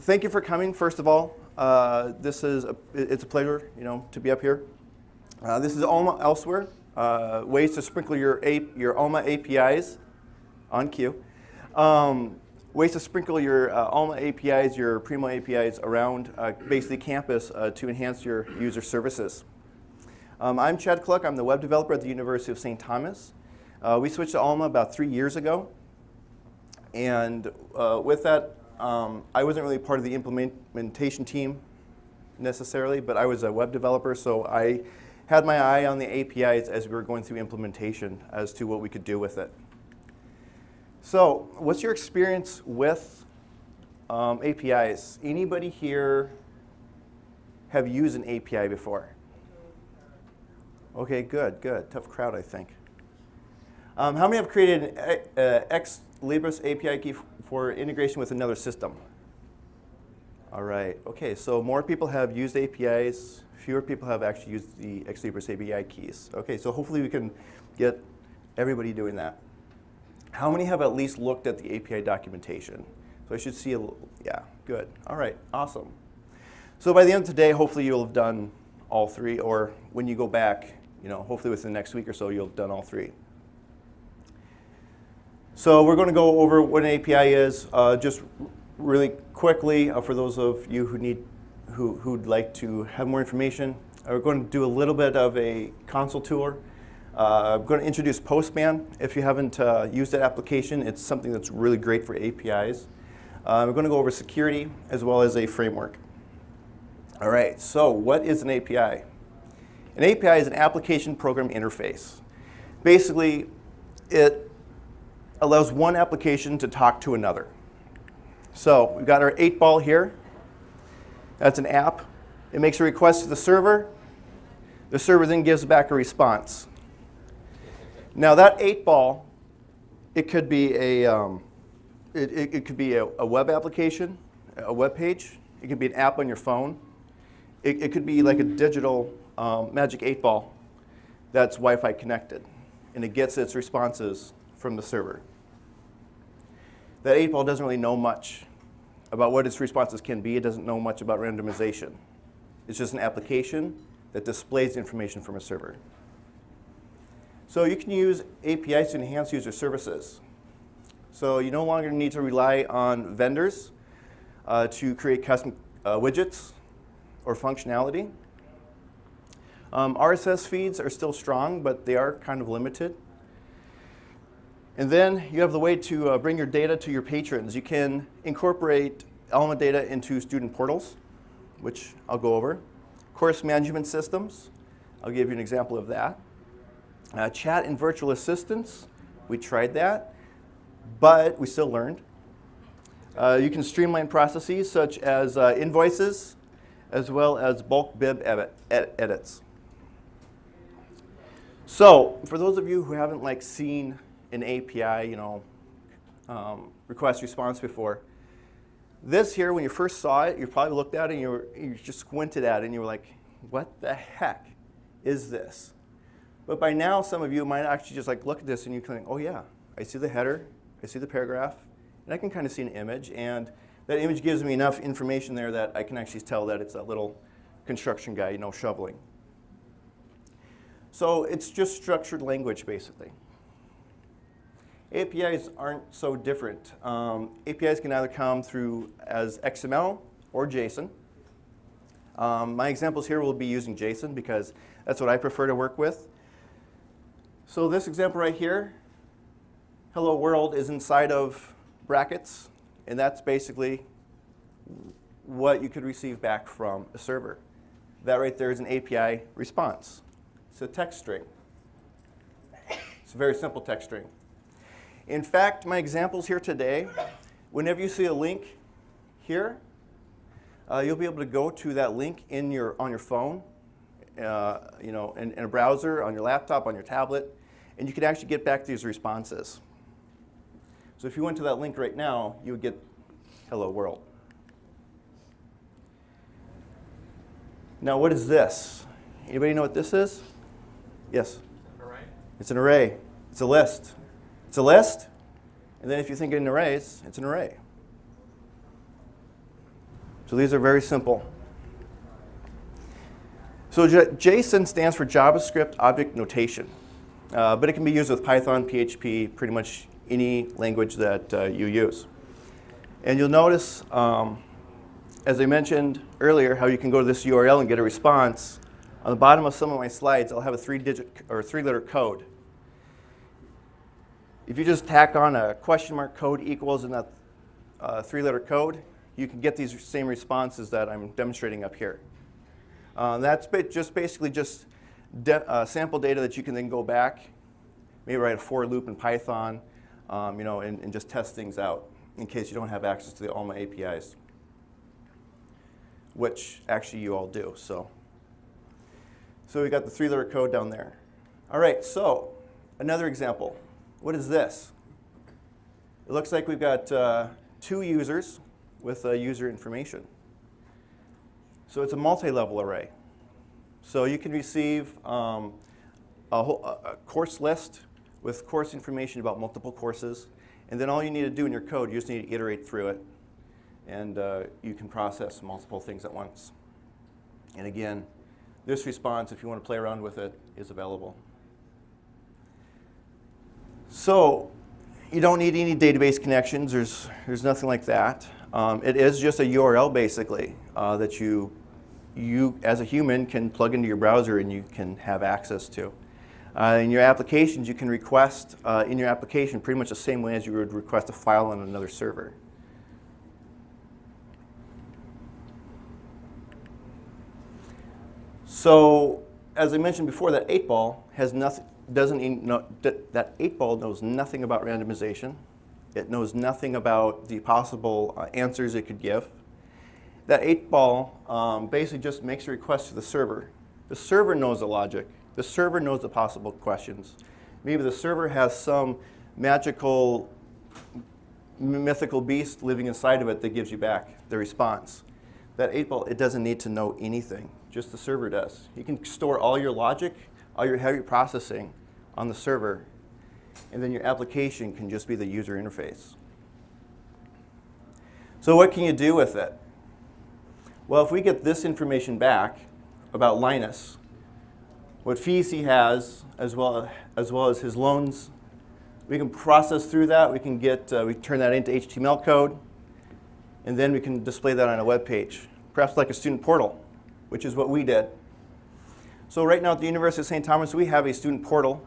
thank you for coming, first of all. It's a pleasure, to be up here. This is Alma Elsewhere, ways to sprinkle your Alma APIs on cue. Ways to sprinkle your Alma APIs, your Primo APIs around basically campus to enhance your user services. I'm Chad Cluck. I'm the web developer at the University of St. Thomas. We switched to Alma about 3 years ago. And with that, I wasn't really part of the implementation team necessarily, but I was a web developer, so I had my eye on the APIs as we were going through implementation as to what we could do with it. So what's your experience with APIs? Anybody here have used an API before? Okay, good. Tough crowd, I think. How many have created an Ex Libris API key for integration with another system? All right. Okay, so more people have used APIs. Fewer people have actually used the Ex Libris API keys. Okay, so hopefully we can get everybody doing that. How many have at least looked at the API documentation? So I should see yeah, good. All right, awesome. So by the end of today, hopefully you'll have done all three, or when you go back, hopefully within the next week or so, you'll have done all three. So we're going to go over what an API is, just really quickly for those of you who'd like to have more information. We're going to do a little bit of a console tour. I'm going to introduce Postman. If you haven't used that application, it's something that's really great for APIs. We're going to go over security as well as a framework. All right, so what is an API? An API is an application program interface. Basically, it allows one application to talk to another. So we've got our 8-ball here. That's an app. It makes a request to the server. The server then gives back a response. Now that 8-ball, it could be a web application, a web page. It could be an app on your phone. It could be like a digital magic 8-ball that's Wi-Fi connected, and it gets its responses from the server. That 8-ball doesn't really know much about what its responses can be. It doesn't know much about randomization. It's just an application that displays information from a server. So you can use APIs to enhance user services. So you no longer need to rely on vendors to create custom widgets or functionality. RSS feeds are still strong, but they are kind of limited. And then you have the way to bring your data to your patrons. You can incorporate Alma data into student portals, which I'll go over. Course management systems, I'll give you an example of that. Chat and virtual assistants, we tried that, but we still learned. You can streamline processes such as invoices, as well as bulk bib edits. So for those of you who haven't seen an API, request response before, this here, when you first saw it, you probably looked at it and you just squinted at it and you were like, what the heck is this? But by now, some of you might actually just look at this and you can think, oh yeah, I see the header, I see the paragraph, and I can kind of see an image, and that image gives me enough information there that I can actually tell that it's that little construction guy, shoveling. So it's just structured language, basically. APIs aren't so different. APIs can either come through as XML or JSON. My examples here will be using JSON because that's what I prefer to work with. So this example right here, hello world, is inside of brackets, and that's basically what you could receive back from a server. That right there is an API response. It's a text string. It's a very simple text string. In fact, my examples here today, whenever you see a link here, you'll be able to go to that link on your phone, in a browser, on your laptop, on your tablet, and you can actually get back these responses. So if you went to that link right now, you would get hello world. Now what is this? Anybody know what this is? Yes? Array? It's an array. It's a list. It's a list, and then if you think in arrays, it's an array. So these are very simple. So JSON stands for JavaScript Object Notation, but it can be used with Python, PHP, pretty much any language that you use. And you'll notice, as I mentioned earlier, how you can go to this URL and get a response. On the bottom of some of my slides, I'll have a three-letter code. If you just tack on a question mark code equals in that three-letter code, you can get these same responses that I'm demonstrating up here. That's basically sample data that you can then go back, maybe write a for loop in Python, and just test things out in case you don't have access to the Alma APIs, which actually you all do. So we got the three-letter code down there. All right, so another example. What is this? It looks like we've got 2 users with user information. So it's a multi-level array. So you can receive a course list with course information about multiple courses. And then all you need to do in your code, you just need to iterate through it. And you can process multiple things at once. And again, this response, if you want to play around with it, is available. So you don't need any database connections. There's nothing like that. It is just a URL, basically, that you, as a human, can plug into your browser and you can have access to. In your applications, you can request in your application pretty much the same way as you would request a file on another server. So, as I mentioned before, that 8-ball has nothing. That 8-ball knows nothing about randomization. It knows nothing about the possible answers it could give. That 8-ball basically just makes a request to the server. The server knows the logic. The server knows the possible questions. Maybe the server has some magical, mythical beast living inside of it that gives you back the response. That 8-ball, it doesn't need to know anything. Just the server does. You can store all your logic, all your heavy processing on the server, and then your application can just be the user interface. So what can you do with it? Well, if we get this information back about Linus, what fees he has, as well as his loans, we can process through that. We can we turn that into HTML code, and then we can display that on a web page, perhaps like a student portal, which is what we did. So right now at the University of St. Thomas, we have a student portal.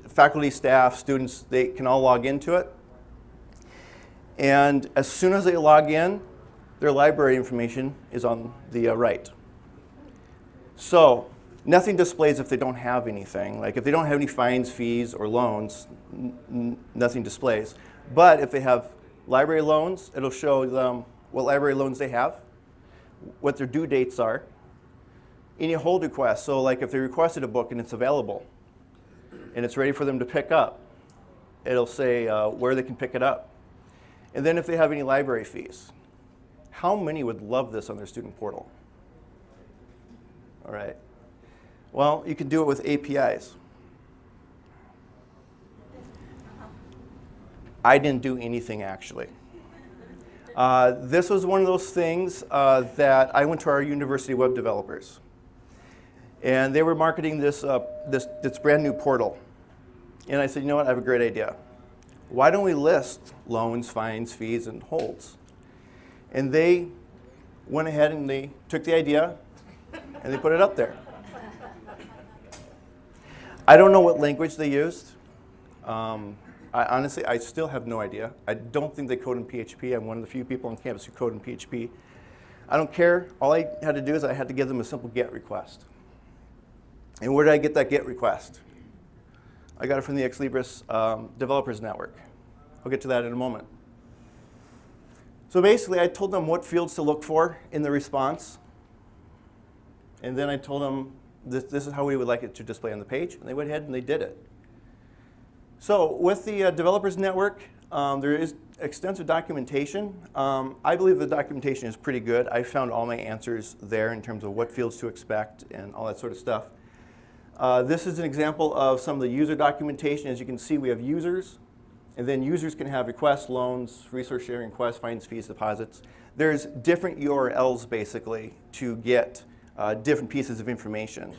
Faculty, staff, students, they can all log into it. And as soon as they log in, their library information is on the right. So nothing displays if they don't have anything. Like if they don't have any fines, fees, or loans, nothing displays. But if they have library loans, it'll show them what library loans they have, what their due dates are, any hold requests. So like if they requested a book and it's available and it's ready for them to pick up, it'll say where they can pick it up. And then if they have any library fees. How many would love this on their student portal? All right. Well, you can do it with APIs. I didn't do anything, actually. This was one of those things that I went to our university web developers. And they were marketing this brand new portal. And I said, you know what, I have a great idea. Why don't we list loans, fines, fees, and holds? And they went ahead and they took the idea and they put it up there. I don't know what language they used. Honestly, I still have no idea. I don't think they code in PHP. I'm one of the few people on campus who code in PHP. I don't care. All I had to do is I had to give them a simple GET request. And where did I get that GET request? I got it from the Ex Libris Developers Network. I'll get to that in a moment. So basically, I told them what fields to look for in the response. And then I told them this is how we would like it to display on the page. And they went ahead and they did it. So with the Developers Network, there is extensive documentation. I believe the documentation is pretty good. I found all my answers there in terms of what fields to expect and all that sort of stuff. This is an example of some of the user documentation. As you can see, we have users, And then users can have requests, loans, resource sharing requests, fines, fees, deposits. There's different URLs, basically, to get different pieces of information.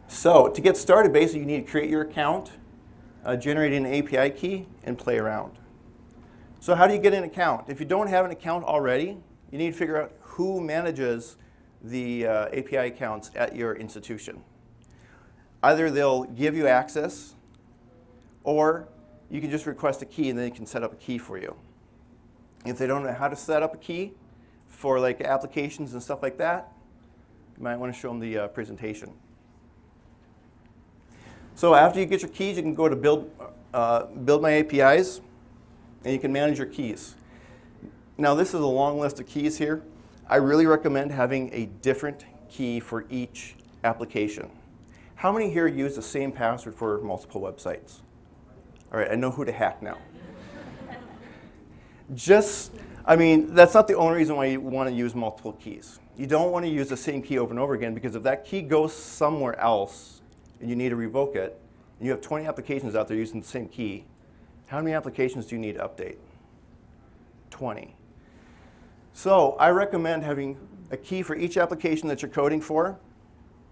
So to get started, basically, you need to create your account, generate an API key, and play around. So how do you get an account? If you don't have an account already, you need to figure out who manages the API accounts at your institution. Either they'll give you access, or you can just request a key and then they can set up a key for you. If they don't know how to set up a key for like applications and stuff like that, you might want to show them the presentation. So after you get your keys, you can go to build my APIs, and you can manage your keys. Now this is a long list of keys here. I really recommend having a different key for each application. How many here use the same password for multiple websites? All right, I know who to hack now. That's not the only reason why you want to use multiple keys. You don't want to use the same key over and over again, because if that key goes somewhere else and you need to revoke it, and you have 20 applications out there using the same key, how many applications do you need to update? 20. So I recommend having a key for each application that you're coding for.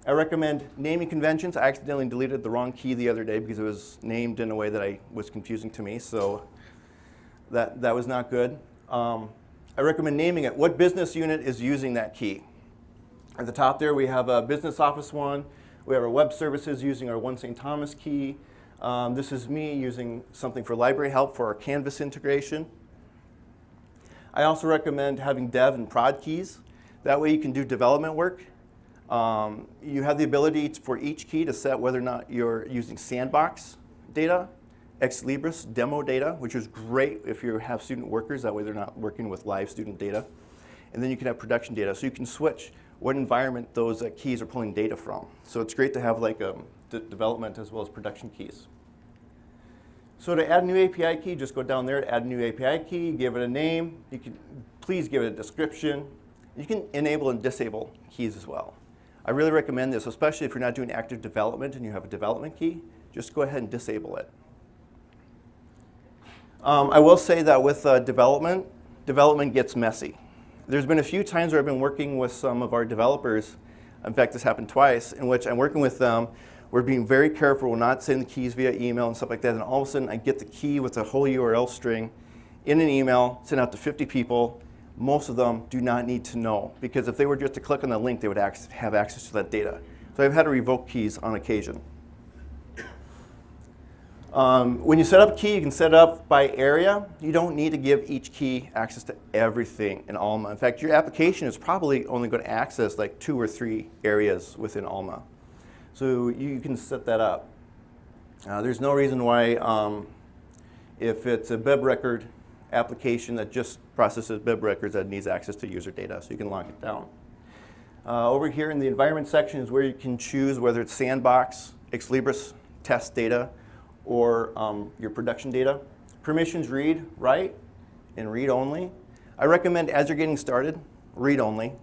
I recommend naming conventions. I accidentally deleted the wrong key the other day because it was named in a way that was confusing to me, so that was not good. I recommend naming it. What business unit is using that key? At the top there, we have a business office one. We have our web services using our 1 St. Thomas key. This is me using something for library help for our Canvas integration. I also recommend having dev and prod keys. That way you can do development work. You have the ability for each key to set whether or not you're using sandbox data, ex libris demo data, which is great if you have student workers. That way they're not working with live student data. And then you can have production data. So you can switch what environment those keys are pulling data from. So it's great to have like development as well as production keys. So to add a new API key, just go down there, add a new API key, give it a name. You can please give it a description. You can enable and disable keys as well. I really recommend this, especially if you're not doing active development and you have a development key. Just go ahead and disable it. I will say that with development gets messy. There's been a few times where I've been working with some of our developers. In fact, this happened twice, in which I'm working with them. We're being very careful. We're not sending the keys via email and stuff like that. And all of a sudden, I get the key with a whole URL string in an email, sent out to 50 people. Most of them do not need to know, because if they were just to click on the link, they would have access to that data. So I've had to revoke keys on occasion. When you set up a key, you can set it up by area. You don't need to give each key access to everything in Alma. In fact, your application is probably only going to access like 2 or 3 areas within Alma. So you can set that up. There's no reason why, if it's a bib record application that just processes bib records, that needs access to user data, so you can lock it down. Over here in the environment section is where you can choose whether it's sandbox, ex libris, test data, or your production data. Permissions read, write, and read only. I recommend as you're getting started, read only.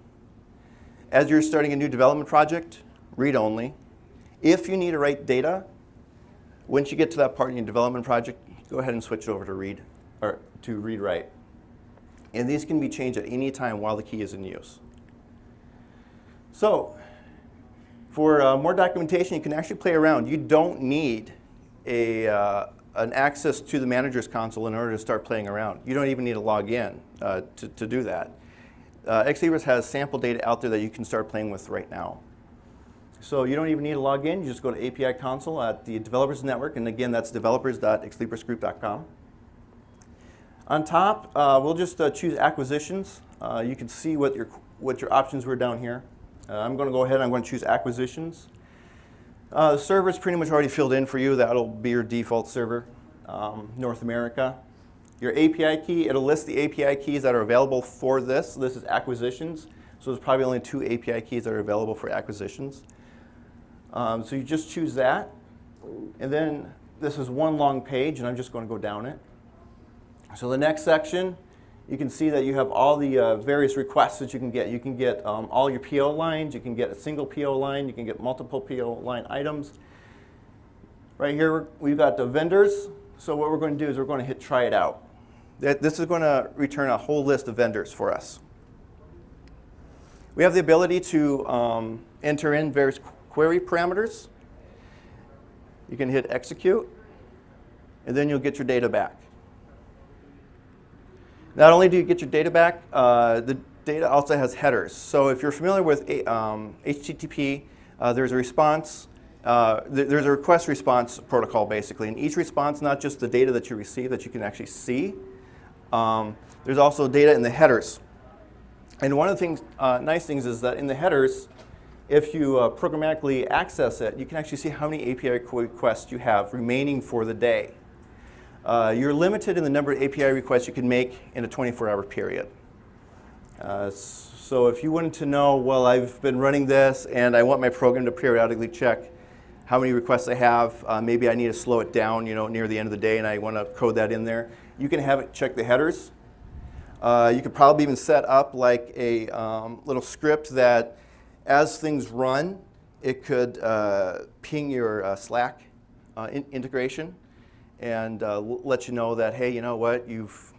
As you're starting a new development project, read only. If you need to write data, once you get to that part in your development project, go ahead and switch it over to read, or to read-write. And these can be changed at any time while the key is in use. So, for more documentation, you can actually play around. You don't need an access to the manager's console in order to start playing around. You don't even need to log in to do that. Ex libris has sample data out there that you can start playing with right now. So you don't even need to log in. You just go to API console at the developers network, and again, that's developers.exlibrisgroup.com. On top, we'll just choose acquisitions. You can see what your options were down here. I'm going to go ahead and I'm going to choose acquisitions. The server is pretty much already filled in for you. That'll be your default server, North America. Your API key, it'll list the API keys that are available for this. This is acquisitions, so there's probably only 2 API keys that are available for acquisitions. So you just choose that, and then this is one long page, and I'm just going to go down it. So the next section, you can see that you have all the various requests that you can get. You can get all your PO lines, you can get a single PO line, you can get multiple PO line items. Right here, we've got the vendors. So what we're going to do is we're going to hit try it out. This is going to return a whole list of vendors for us. We have the ability to enter in various query parameters. You can hit execute, and then you'll get your data back. Not only do you get your data back, the data also has headers. So if you're familiar with HTTP, there's a response. There's a request response protocol, basically. And each response, not just the data that you receive that you can actually see, there's also data in the headers. And one of the things, nice things is that in the headers, if you programmatically access it, you can actually see how many API requests you have remaining for the day. You're limited in the number of API requests you can make in a 24-hour period. So if you wanted to know, well, I've been running this and I want my program to periodically check how many requests I have, maybe I need to slow it down, near the end of the day, and I want to code that in there. You can have it check the headers. You could probably even set up like a little script that, as things run, it could ping your Slack integration and let you know that, hey, you know what, you've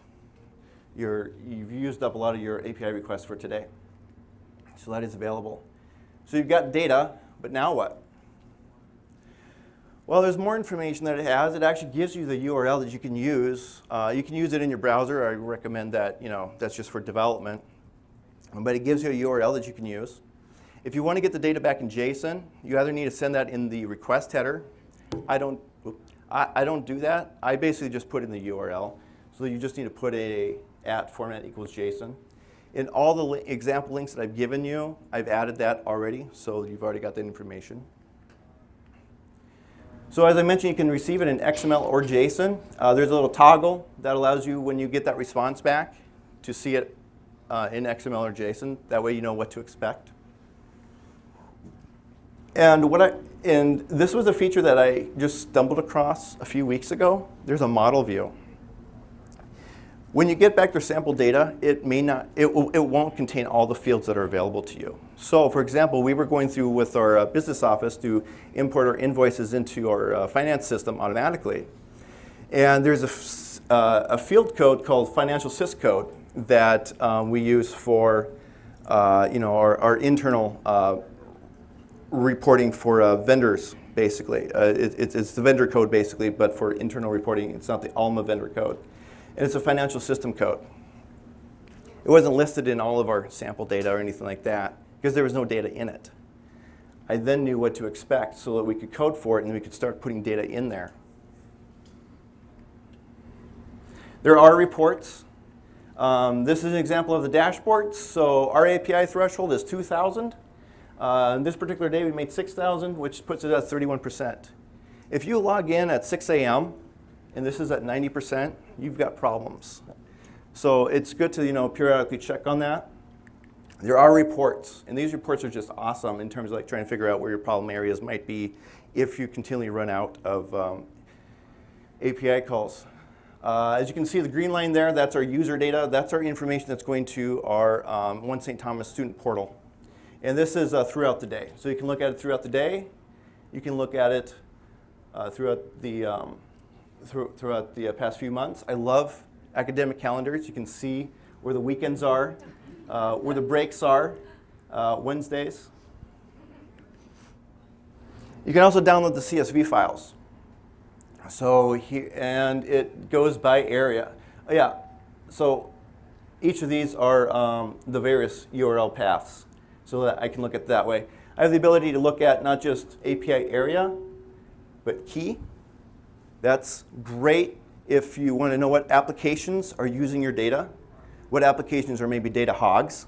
used up a lot of your API requests for today. So that is available. So you've got data, but now what? Well, there's more information that it has. It actually gives you the URL that you can use. You can use it in your browser. I recommend that, that's just for development. But it gives you a URL that you can use. If you want to get the data back in JSON, you either need to send that in the request header. I don't do that. I basically just put in the URL. So you just need to put a @format equals JSON. In all the example links that I've given you, I've added that already, so you've already got that information. So as I mentioned, you can receive it in XML or JSON. There's a little toggle that allows you, when you get that response back, to see it in XML or JSON. That way you know what to expect. And this was a feature that I just stumbled across a few weeks ago. There's a model view. When you get back their sample data, it won't contain all the fields that are available to you. So for example, we were going through with our business office to import our invoices into our finance system automatically. And there's a field code called financial sys code that we use for our internal reporting for vendors, basically. It's the vendor code, basically, but for internal reporting. It's not the Alma vendor code. And it's a financial system code. It wasn't listed in all of our sample data or anything like that because there was no data in it. I then knew what to expect so that we could code for it and we could start putting data in there. There are reports. This is an example of the dashboard. So our API threshold is 2,000. This particular day we made 6,000, which puts it at 31%. If you log in at 6 a.m., and this is at 90%, you've got problems. So it's good to periodically check on that. There are reports, and these reports are just awesome in terms of like trying to figure out where your problem areas might be if you continually run out of API calls. As you can see, the green line there, that's our user data. That's our information that's going to our One St. Thomas student portal. And this is throughout the day. So you can look at it throughout the day. You can look at it throughout the past few months. I love academic calendars. You can see where the weekends are, where the breaks are, Wednesdays. You can also download the CSV files. So here, and it goes by area. Yeah, so each of these are the various URL paths, so that I can look at it that way. I have the ability to look at not just API area, but key. That's great if you want to know what applications are using your data, what applications are maybe data hogs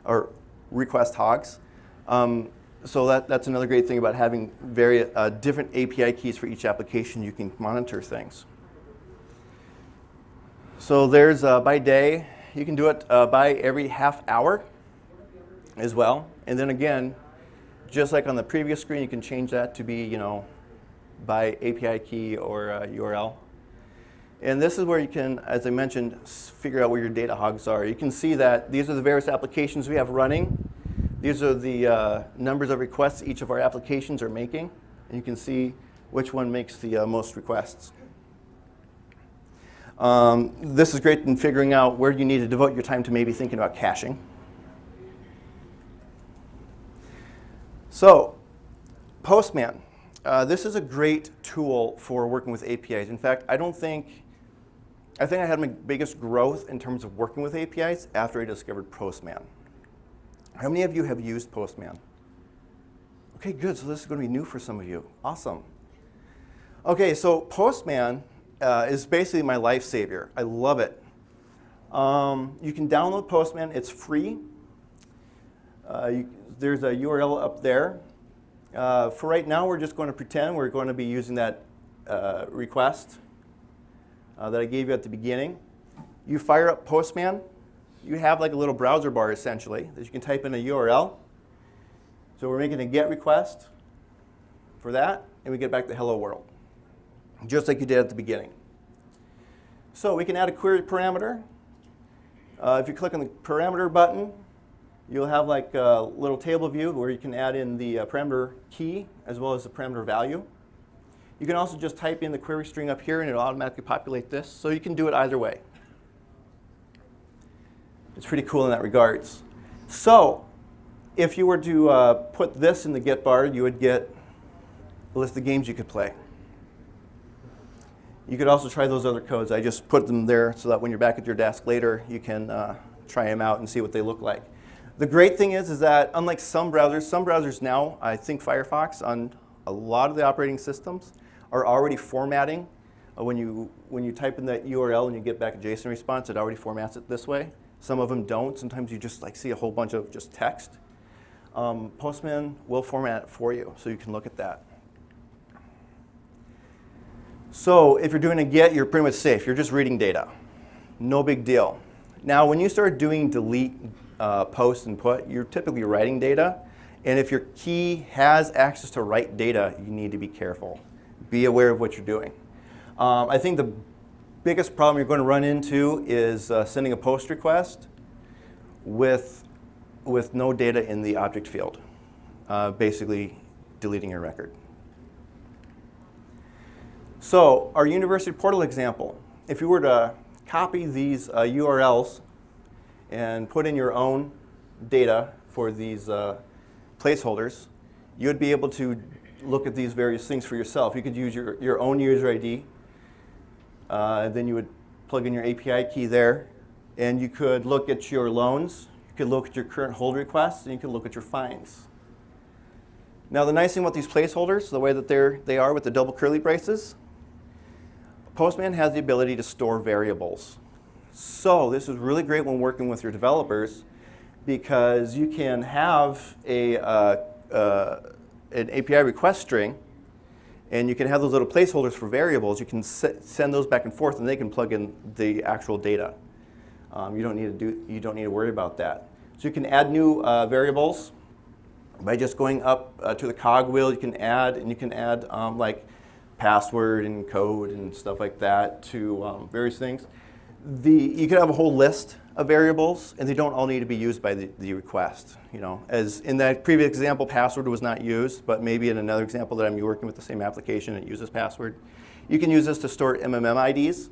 or request hogs. So that's another great thing about having very different API keys for each application. You can monitor things. So there's by day. You can do it by every half hour as well. And then again, just like on the previous screen, you can change that to be, by API key or URL. And this is where you can, as I mentioned, figure out where your data hogs are. You can see that these are the various applications we have running. These are the numbers of requests each of our applications are making. And you can see which one makes the most requests. This is great in figuring out where you need to devote your time to maybe thinking about caching. So, Postman. This is a great tool for working with APIs. In fact, I think I had my biggest growth in terms of working with APIs after I discovered Postman. How many of you have used Postman? Okay, good. So this is going to be new for some of you. Awesome. Okay, so Postman is basically my lifesaver. I love it. You can download Postman. It's free. There's a URL up there. For right now, we're just going to pretend we're going to be using that request that I gave you at the beginning. You fire up Postman. You have like a little browser bar, essentially, that you can type in a URL. So we're making a GET request for that, and we get back to hello world, just like you did at the beginning. So we can add a query parameter. If you click on the parameter button, you'll have like a little table view where you can add in the parameter key as well as the parameter value. You can also just type in the query string up here and it'll automatically populate this. So you can do it either way. It's pretty cool in that regards. So if you were to put this in the get bar, you would get a list of games you could play. You could also try those other codes. I just put them there so that when you're back at your desk later, you can try them out and see what they look like. The great thing is that unlike some browsers now, I think Firefox on a lot of the operating systems are already formatting. When you type in that URL and you get back a JSON response, it already formats it this way. Some of them don't. Sometimes you just see a whole bunch of just text. Postman will format it for you, so you can look at that. So if you're doing a GET, you're pretty much safe. You're just reading data. No big deal. Now, when you start doing delete, post, and put, you're typically writing data. And if your key has access to write data, you need to be careful. Be aware of what you're doing. I think the biggest problem you're going to run into is sending a post request with no data in the object field, basically deleting your record. So our university portal example, if you were to copy these URLs and put in your own data for these placeholders, you would be able to look at these various things for yourself. You could use your own user ID. Then you would plug in your API key there. And you could look at your loans. You could look at your current hold requests. And you could look at your fines. Now, the nice thing about these placeholders, the way that they are with the double curly braces, Postman has the ability to store variables. So this is really great when working with your developers because you can have an API request string, and you can have those little placeholders for variables. You can send those back and forth, and they can plug in the actual data. You don't need to worry about that. So you can add new variables by just going up to the cogwheel. You can add like password and code and stuff like that to various things. You could have a whole list of variables, and they don't all need to be used by the request. As in that previous example, password was not used, but maybe in another example that I'm working with the same application, it uses password. You can use this to store MMM IDs,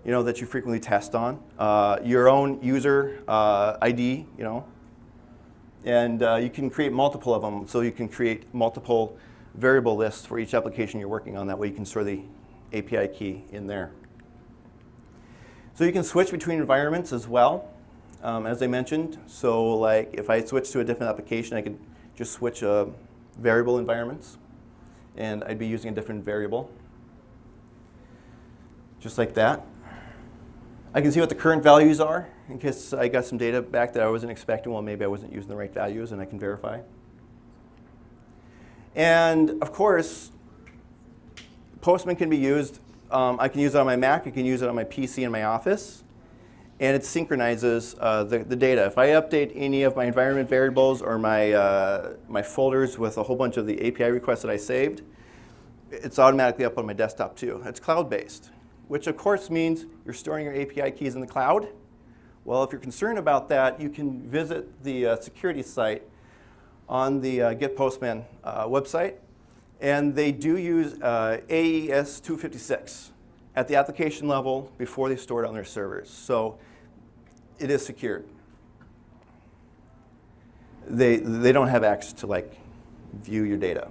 that you frequently test on, your own user ID, and you can create multiple of them. So you can create multiple variable lists for each application you're working on. That way you can store the API key in there. So you can switch between environments as well, as I mentioned. So like if I switch to a different application, I could just switch variable environments, and I'd be using a different variable, just like that. I can see what the current values are in case I got some data back that I wasn't expecting. Well, maybe I wasn't using the right values, and I can verify. And of course, Postman can be used. I can use it on my Mac. I can use it on my PC in my office. And it synchronizes the data. If I update any of my environment variables or my folders with a whole bunch of the API requests that I saved, it's automatically up on my desktop too. It's cloud-based, which of course means you're storing your API keys in the cloud. Well, if you're concerned about that, you can visit the security site on the Get Postman website, And they do use AES 256 at the application level before they store it on their servers. So it is secured. They don't have access to like view your data.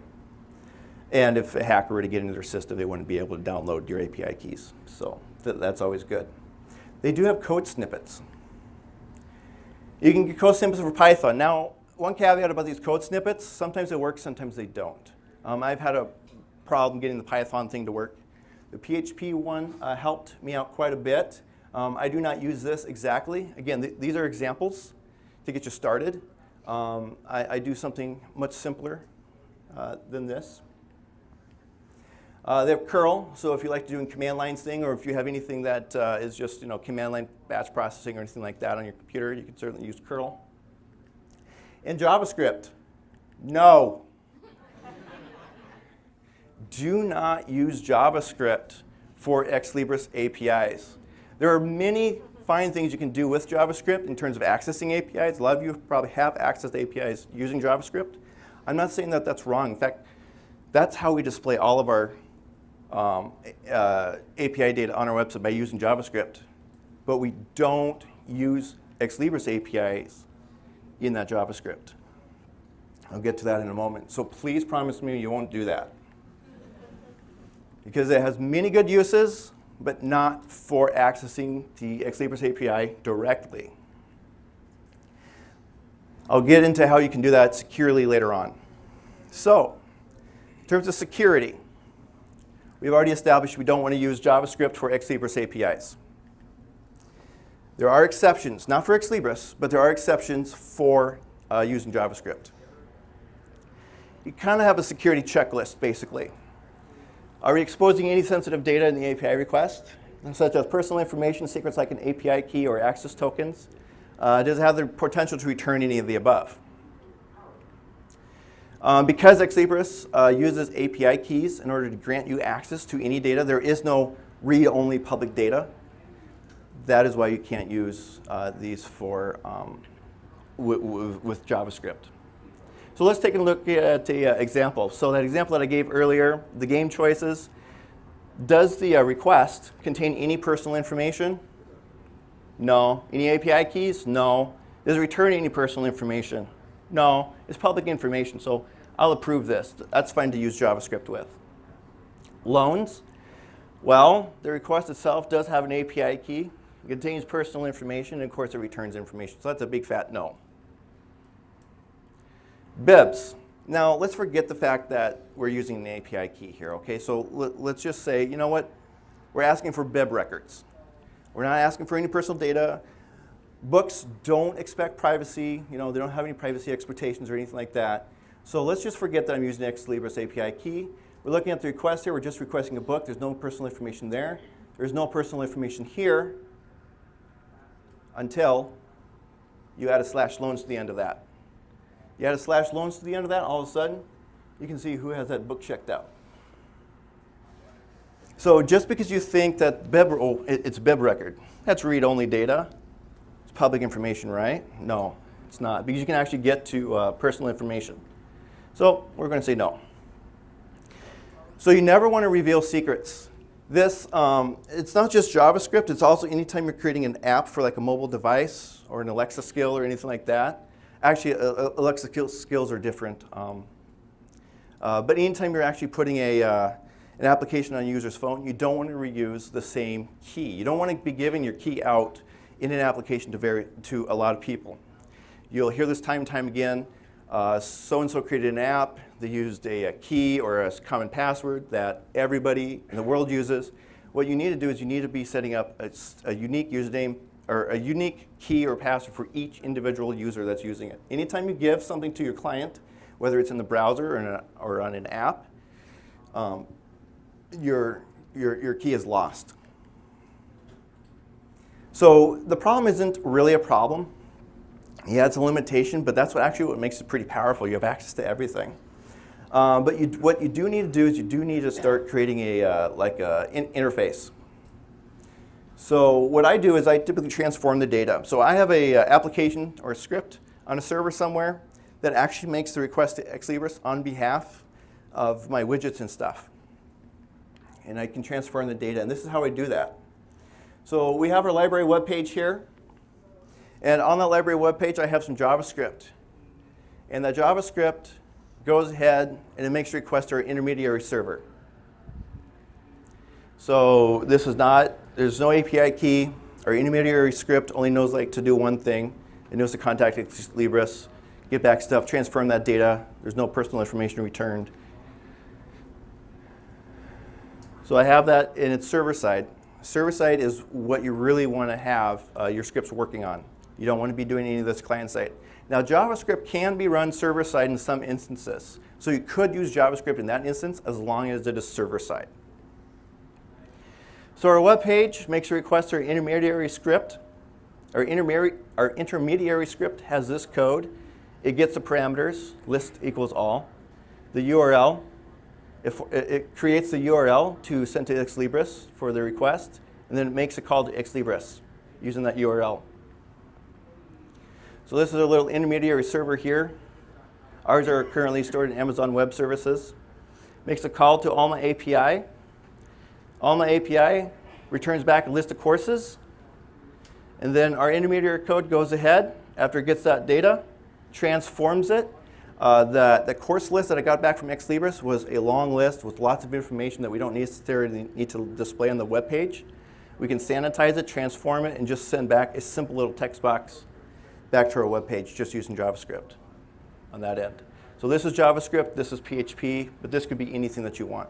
And if a hacker were to get into their system, they wouldn't be able to download your API keys. So that's always good. They do have code snippets. You can get code snippets for Python. Now, one caveat about these code snippets, sometimes they work, sometimes they don't. I've had a problem getting the Python thing to work. The PHP one helped me out quite a bit. I do not use this exactly. Again, these are examples to get you started. I do something much simpler than this. They have curl, so if you like doing command line thing, or if you have anything that is just command line batch processing or anything like that on your computer, you can certainly use curl. And JavaScript, no. Do not use JavaScript for Ex Libris APIs. There are many fine things you can do with JavaScript in terms of accessing APIs. A lot of you probably have accessed APIs using JavaScript. I'm not saying that that's wrong. In fact, that's how we display all of our API data on our website, by using JavaScript. But we don't use Ex Libris APIs in that JavaScript. I'll get to that in a moment. So please promise me you won't do that. Because it has many good uses, but not for accessing the Ex Libris API directly. I'll get into how you can do that securely later on. So, in terms of security, we've already established we don't want to use JavaScript for Ex Libris APIs. There are exceptions, not for Ex Libris, but there are exceptions for using JavaScript. You kind of have a security checklist, basically. Are we exposing any sensitive data in the API request, such as personal information, secrets like an API key or access tokens? Does it have the potential to return any of the above? Because Ex Libris uses API keys in order to grant you access to any data, there is no read-only public data. That is why you can't use these for with JavaScript. So let's take a look at the example. So that example that I gave earlier, the game choices, does the request contain any personal information? No. Any API keys? No. Does it return any personal information? No. It's public information, so I'll approve this. That's fine to use JavaScript with. Loans? Well, the request itself does have an API key. It contains personal information, and of course it returns information. So that's a big fat no. Bibs. Now, let's forget the fact that we're using an API key here, okay? So let's just say, you know what? We're asking for bib records. We're not asking for any personal data. Books don't expect privacy. They don't have any privacy expectations or anything like that. So let's just forget that I'm using Ex Libris API key. We're looking at the request here. We're just requesting a book. There's no personal information there. There's no personal information here until you add a /loans to the end of that. You add a /loans to the end of that, all of a sudden, you can see who has that book checked out. So just because you think that it's bib record, that's read-only data. It's public information, right? No, it's not, because you can actually get to personal information. So we're going to say no. So you never want to reveal secrets. This, it's not just JavaScript, it's also anytime you're creating an app for like a mobile device or an Alexa skill or anything like that. Actually, Alexa skills are different. But anytime you're actually putting an application on a user's phone, you don't want to reuse the same key. You don't want to be giving your key out in an application to a lot of people. You'll hear this time and time again. So-and-so created an app. They used a key or a common password that everybody in the world uses. What you need to do is you need to be setting up a unique username or a unique key or password for each individual user that's using it. Anytime you give something to your client, whether it's in the browser or on an app, your key is lost. So the problem isn't really a problem. Yeah, it's a limitation, but that's what makes it pretty powerful. You have access to everything. But what you do need to do is you do need to start creating an interface. So what I do is I typically transform the data. So I have an application or a script on a server somewhere that actually makes the request to Ex Libris on behalf of my widgets and stuff. And I can transfer in the data, and this is how I do that. So we have our library web page here. And on that library web page, I have some JavaScript. And that JavaScript goes ahead and it makes a request to our intermediary server. So this is not, there's no API key. Our intermediary script only knows like to do one thing. It knows to contact Ex Libris, get back stuff, transform that data. There's no personal information returned. So I have that in its server side. Server side is what you really want to have your scripts working on. You don't want to be doing any of this client side. Now JavaScript can be run server side in some instances. So you could use JavaScript in that instance as long as it is server side. So our web page makes a request to our intermediary script. Our intermediary script has this code. It gets the parameters, list equals all. The URL, it creates the URL to send to Ex Libris for the request, and then it makes a call to Ex Libris using that URL. So this is a little intermediary server here. Ours are currently stored in Amazon Web Services. Makes a call to Alma API. Alma API returns back a list of courses. And then our intermediary code goes ahead, after it gets that data, transforms it. The course list that I got back from Ex Libris was a long list with lots of information that we don't necessarily need to display on the web page. We can sanitize it, transform it, and just send back a simple little text box back to our web page just using JavaScript on that end. So this is JavaScript, this is PHP, but this could be anything that you want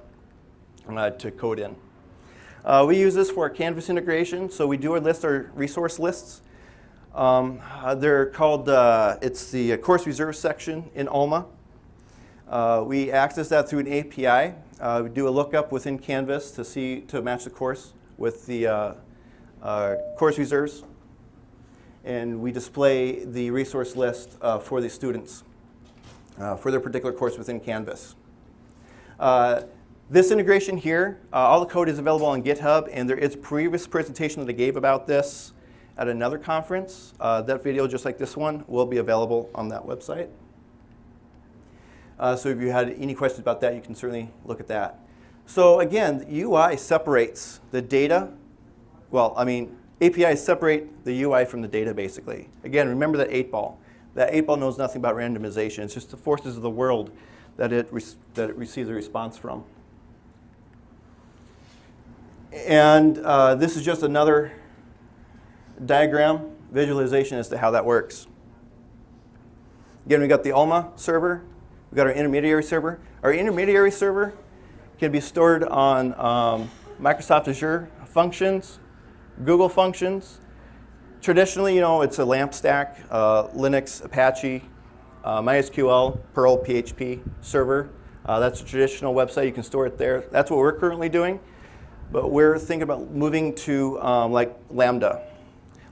to code in. We use this for our Canvas integration. So we do our resource lists. They're called, it's the course reserve section in Alma. We access that through an API. We do a lookup within Canvas to match the course with the course reserves. And we display the resource list for the students for their particular course within Canvas. This integration here, all the code is available on GitHub, and there is a previous presentation that I gave about this at another conference. That video, just like this one, will be available on that website. So if you had any questions about that, you can certainly look at that. So again, the UI separates the data. Well, I mean, APIs separate the UI from the data, basically. Again, remember that 8-ball. That 8-ball knows nothing about randomization. It's just the forces of the world that it receives a response from. And this is just another diagram, visualization as to how that works. Again, we got the Alma server. We got our intermediary server. Our intermediary server can be stored on Microsoft Azure functions, Google functions. Traditionally, it's a LAMP stack, Linux, Apache, MySQL, Perl, PHP server. That's a traditional website. You can store it there. That's what we're currently doing. But we're thinking about moving to like Lambda.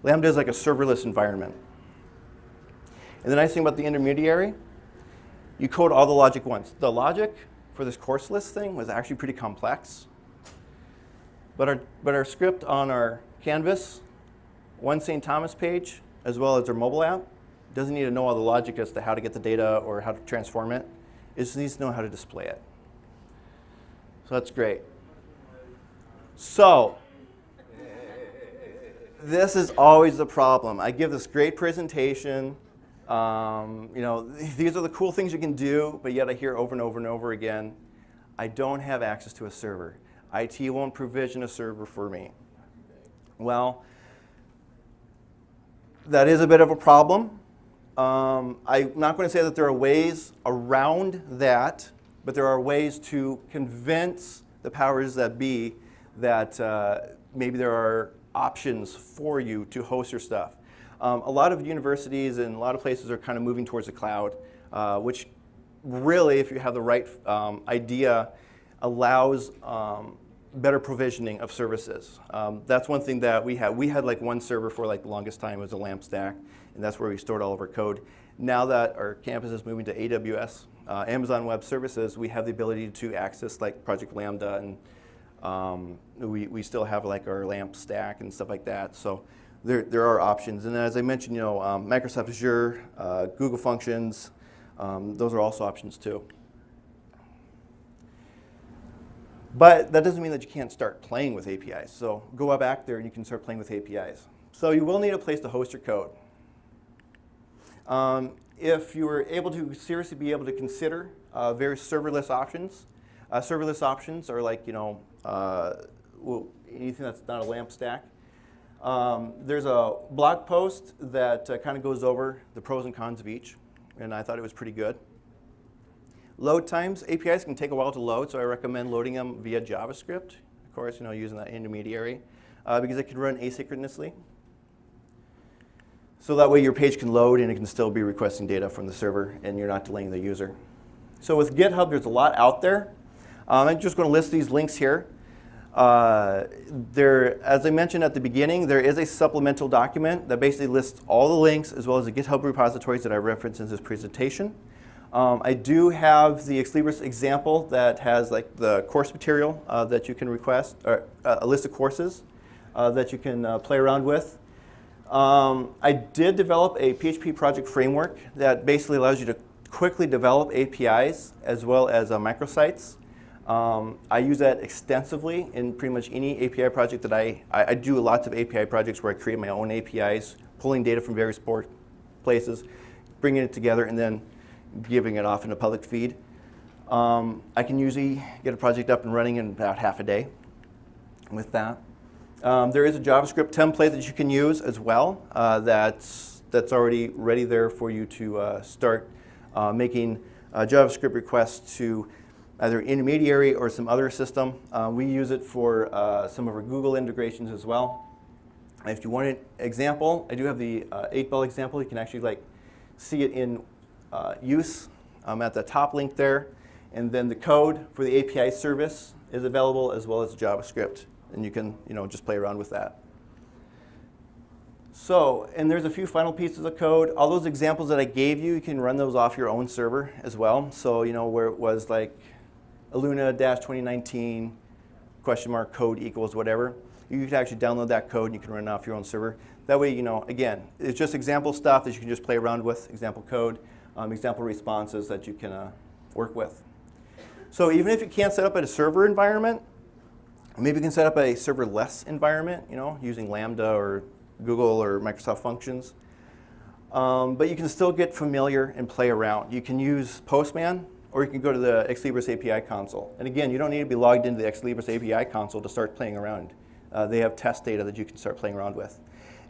Lambda is like a serverless environment. And the nice thing about the intermediary, you code all the logic once. The logic for this course list thing was actually pretty complex. But our script on our Canvas, One St. Thomas page, as well as our mobile app, doesn't need to know all the logic as to how to get the data or how to transform it. It just needs to know how to display it. So that's great. So this is always the problem. I give this great presentation. These are the cool things you can do, but yet I hear over and over and over again, I don't have access to a server. IT won't provision a server for me. Well, that is a bit of a problem. I'm not going to say that there are ways around that, but there are ways to convince the powers that be that maybe there are options for you to host your stuff. A lot of universities and a lot of places are kind of moving towards the cloud, which really, if you have the right idea, allows better provisioning of services. That's one thing that we had. We had like one server for like the longest time. It was a LAMP stack, and that's where we stored all of our code. Now that our campus is moving to AWS, Amazon Web Services, we have the ability to access like Project Lambda, and we still have like our LAMP stack and stuff like that. So there are options. And as I mentioned, Microsoft Azure, Google Functions, those are also options too. But that doesn't mean that you can't start playing with APIs. So go back there and you can start playing with APIs. So you will need a place to host your code. If you were able to seriously be able to consider various serverless options are like, anything that's not a LAMP stack. There's a blog post that kind of goes over the pros and cons of each, and I thought it was pretty good. Load times, APIs can take a while to load, so I recommend loading them via JavaScript, of course, using that intermediary, because it can run asynchronously. So that way your page can load and it can still be requesting data from the server and you're not delaying the user. So with GitHub, there's a lot out there. I'm just going to list these links here. As I mentioned at the beginning, there is a supplemental document that basically lists all the links as well as the GitHub repositories that I referenced in this presentation. I do have the Exlibris example that has like the course material that you can request, or a list of courses that you can play around with. I did develop a PHP project framework that basically allows you to quickly develop APIs as well as microsites. I use that extensively in pretty much any API project that I do lots of API projects where I create my own APIs, pulling data from various places, bringing it together, and then giving it off in a public feed. I can usually get a project up and running in about half a day with that. There is a JavaScript template that you can use as well that's already ready there for you to start making JavaScript requests to either intermediary or some other system. We use it for some of our Google integrations as well. If you want an example, I do have the 8-ball example. You can actually see it in use at the top link there. And then the code for the API service is available as well as JavaScript. And you can just play around with that. So, and there's a few final pieces of code. All those examples that I gave you, you can run those off your own server as well. So, where it was like ELUNA-2019 ! Code equals whatever. You can actually download that code and you can run it off your own server. That way, again, it's just example stuff that you can just play around with, example code, example responses that you can work with. So even if you can't set up a server environment, maybe you can set up a serverless environment, using Lambda or Google or Microsoft Functions. But you can still get familiar and play around. You can use Postman, or you can go to the Exlibris API console. And again, you don't need to be logged into the Exlibris API console to start playing around. They have test data that you can start playing around with.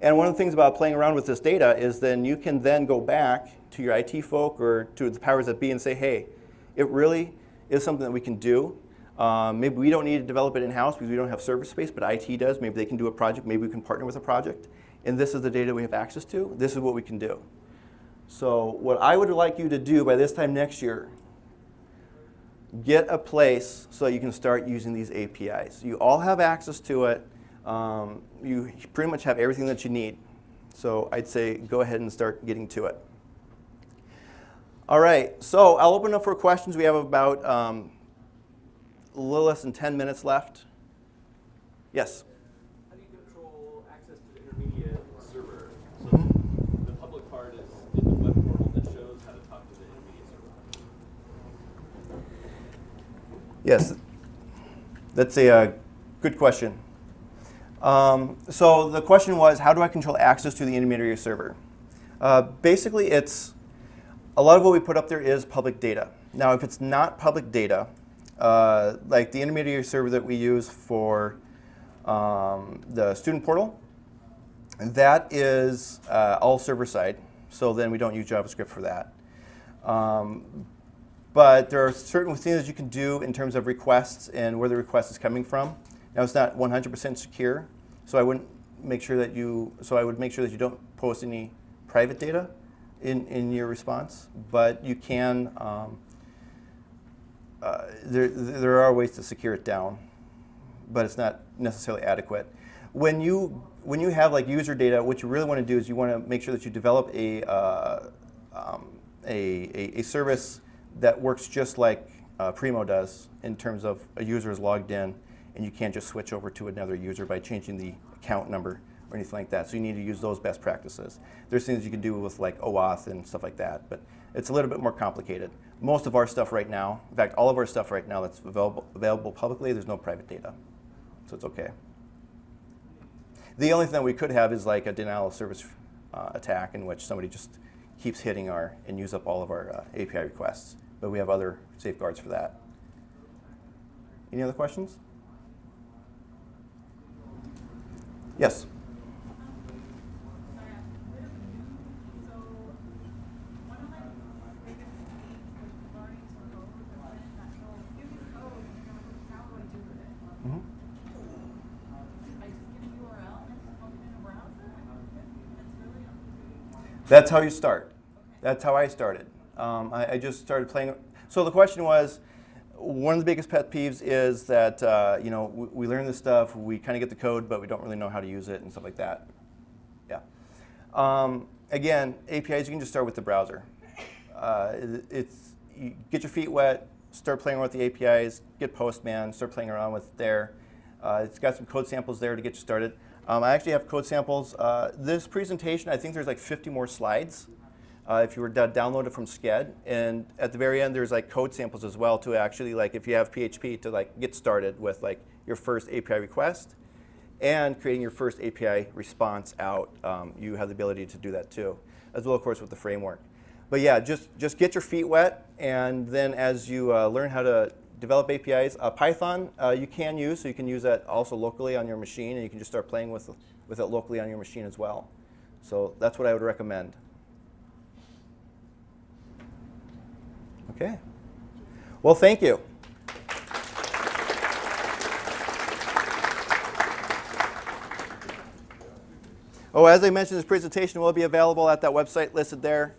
And one of the things about playing around with this data is then you can then go back to your IT folk or to the powers that be and say, hey, it really is something that we can do. Maybe we don't need to develop it in-house because we don't have server space, but IT does. Maybe they can do a project. Maybe we can partner with a project. And this is the data we have access to. This is what we can do. So what I would like you to do by this time next year, get a place so you can start using these APIs. You all have access to it. You pretty much have everything that you need. So I'd say go ahead and start getting to it. All right, so I'll open up for questions. We have about a little less than 10 minutes left. Yes? How do you control access to the intermediate server? So the public part is in the web portal that shows how to talk to the intermediate server. Yes, that's a good question. So the question was, how do I control access to the intermediary server? Basically, it's a lot of what we put up there is public data. Now, if it's not public data, like the intermediary server that we use for the student portal, that is all server-side. So then we don't use JavaScript for that. But there are certain things that you can do in terms of requests and where the request is coming from. Now it's not 100% secure, so I would make sure that you don't post any private data in your response. But you can. There are ways to secure it down, but it's not necessarily adequate. When you have like user data, what you really want to do is you want to make sure that you develop a service that works just like Primo does in terms of a user is logged in and you can't just switch over to another user by changing the account number or anything like that. So you need to use those best practices. There's things you can do with like OAuth and stuff like that, but it's a little bit more complicated. most of our stuff right now, in fact, all of our stuff right now that's available publicly, there's no private data. So it's OK. The only thing that we could have is like a denial of service attack in which somebody just keeps hitting and use up all of our API requests. But we have other safeguards for that. Any other questions? Yes? That's how you start. That's how I started. I just started playing. So the question was, one of the biggest pet peeves is that we learn this stuff, we kind of get the code, but we don't really know how to use it and stuff like that. Yeah. Again, APIs, you can just start with the browser. You get your feet wet, start playing around with the APIs, get Postman, start playing around with it there. It's got some code samples there to get you started. I actually have code samples. This presentation, I think there's like 50 more slides if you were to download it from Sched. And at the very end, there's like code samples as well to actually, like if you have PHP, to like get started with like your first API request and creating your first API response out. You have the ability to do that too, as well, of course, with the framework. But yeah, just get your feet wet, and then as you learn how to develop APIs, Python you can use, so you can use that also locally on your machine, and you can just start playing with it locally on your machine as well. So that's what I would recommend. Okay. Well, thank you. Oh, as I mentioned, this presentation will be available at that website listed there.